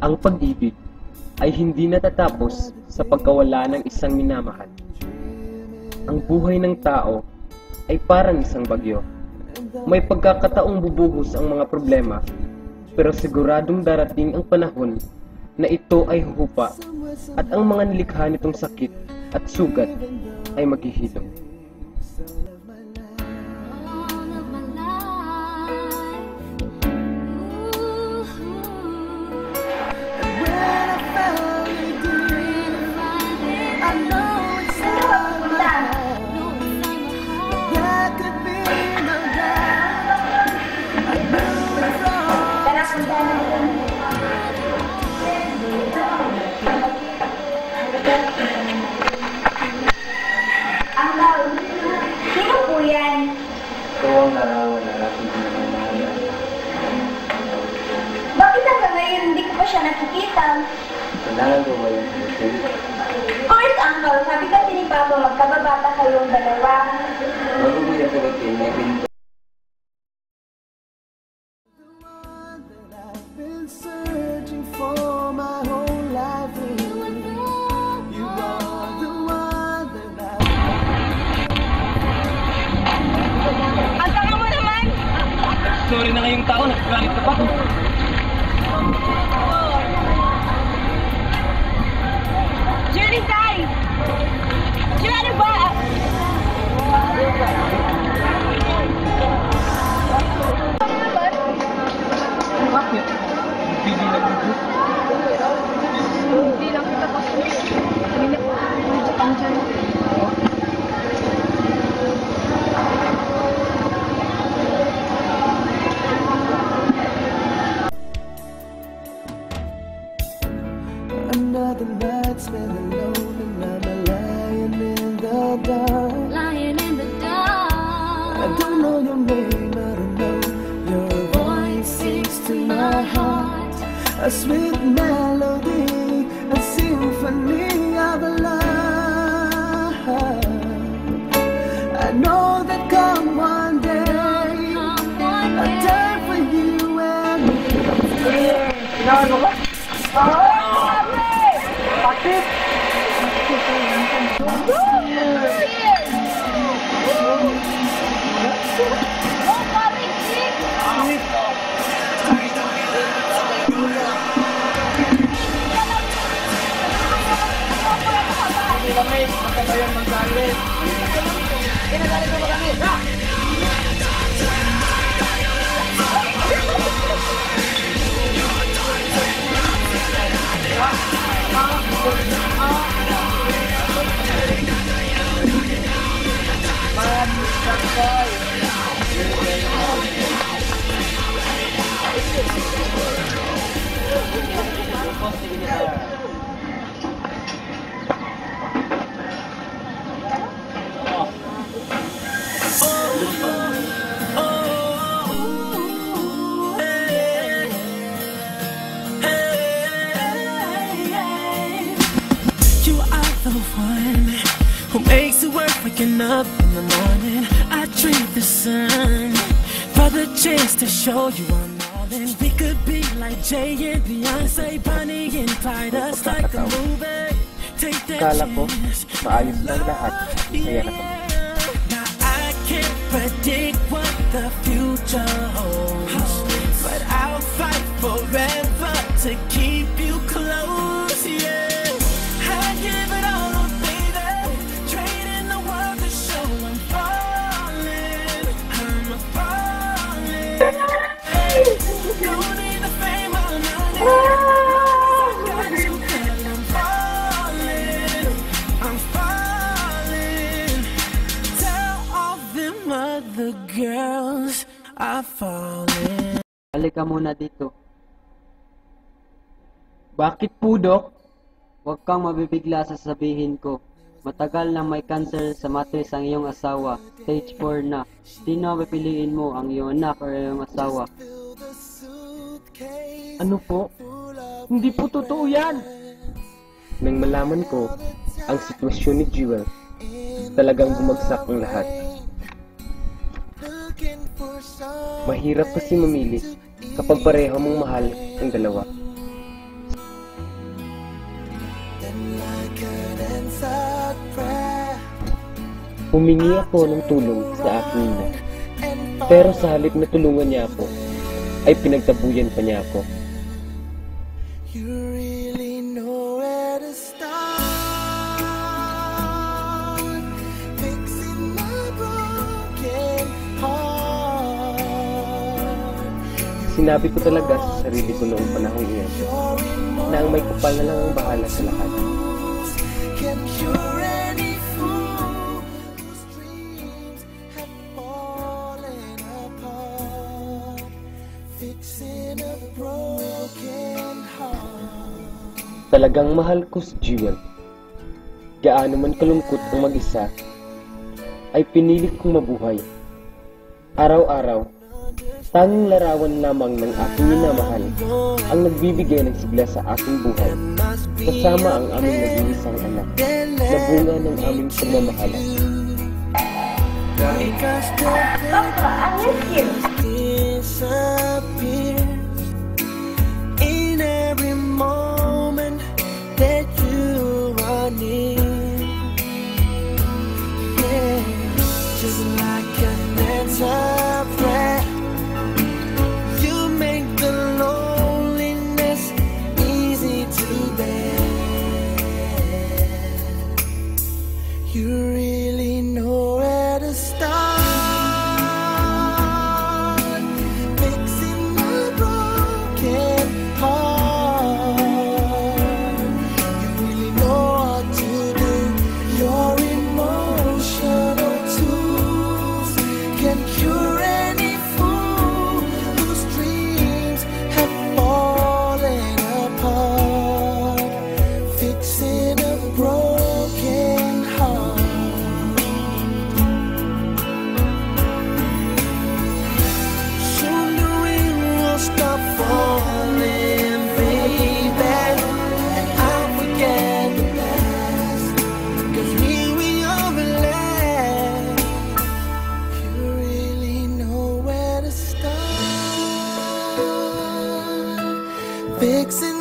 Ang pag-ibig ay hindi natatapos sa pagkawala ng isang minamahal. Ang buhay ng tao ay parang isang bagyo. May pagkakataong bubuhos ang mga problema, pero siguradong darating ang panahon na ito ay huhupa at ang mga nilikha nitong sakit at sugat ay maghihilom. Sino po yan? Ito ang larawan na natin pinamamahalan. Bakit hanggang ngayon hindi ko pa siya nakikita? Kailangan ko ba yung hotel? Course, Uncle, sabi kasi ni Papa magkababata kayong dalawa. Bago ko yung hotel, may pinto. Sorry na ngayong tao, nagagalit ka pa. Julie, Tay! Julie, ano ba? Bakit? Hindi na gusto. Hindi lang kita kasi. Hindi medyo kang dyan. Another night spent alone and I'm lying in the dark. Lying in the dark. I don't know your name, I don't know your voice sings to my heart. A sweet melody, a symphony of love. I know that come one day, a day for you and me. Bakit? Who makes it worth waking up in the morning? I trade the sun for the chance to show you I'm all in. We could be like Jay and Beyonce, Bonnie and Clyde, us like a movie. Take that Akala ko, chance. maayos lang lahat. Kaya na kami. Now I can't predict what the future holds, but I'll fight forever to keep you close, yeah. I give it all up, baby. Trading the world to show I'm falling. I'm falling. Don't need the fame or money. Got you, girl, I'm falling. I'm falling. Tell all them other girls I'm falling. Halika muna dito. Bakit po, Dok? Huwag kang mabibigla sa sasabihin ko. Matagal na may cancer sa matres ang iyong asawa. Stage 4 na. Sino ang pipiliin mo, ang iyong anak o iyong asawa? Ano po? Hindi po totoo yan! Nang malaman ko ang sitwasyon ni Jewel, talagang bumagsak ang lahat. Mahirap kasi mamili kapag pareho mong mahal ang dalawa. Humingi ako ng tulong sa aking ina. Pero sa halip na tulungan niya ako, ay pinagtabuyan pa niya ako. You really know where to start fixing my broken heart. Sinabi ko talaga sa sarili ko noong panahong iyon na ang may kapal na lang ang bahala sa lahat. Can cure any fool whose dreams have fallen apart. Fixing a broken heart. Talagang mahal ko si Jewel. Gaano man kalungkot ang mag-isa, ay pinilit kong mabuhay. Araw-araw, tanging larawan lamang ng aking minamahal ang nagbibigay ng sigla sa aking buhay, kasama ang aming nag-iisang anak na bunga ng aming pagmamahalan. Papa, I miss you. Disappears in every moment that you are near. Yeah, just like an answered prayer, you make the loneliness easy to bear. You really know where to start. Fixing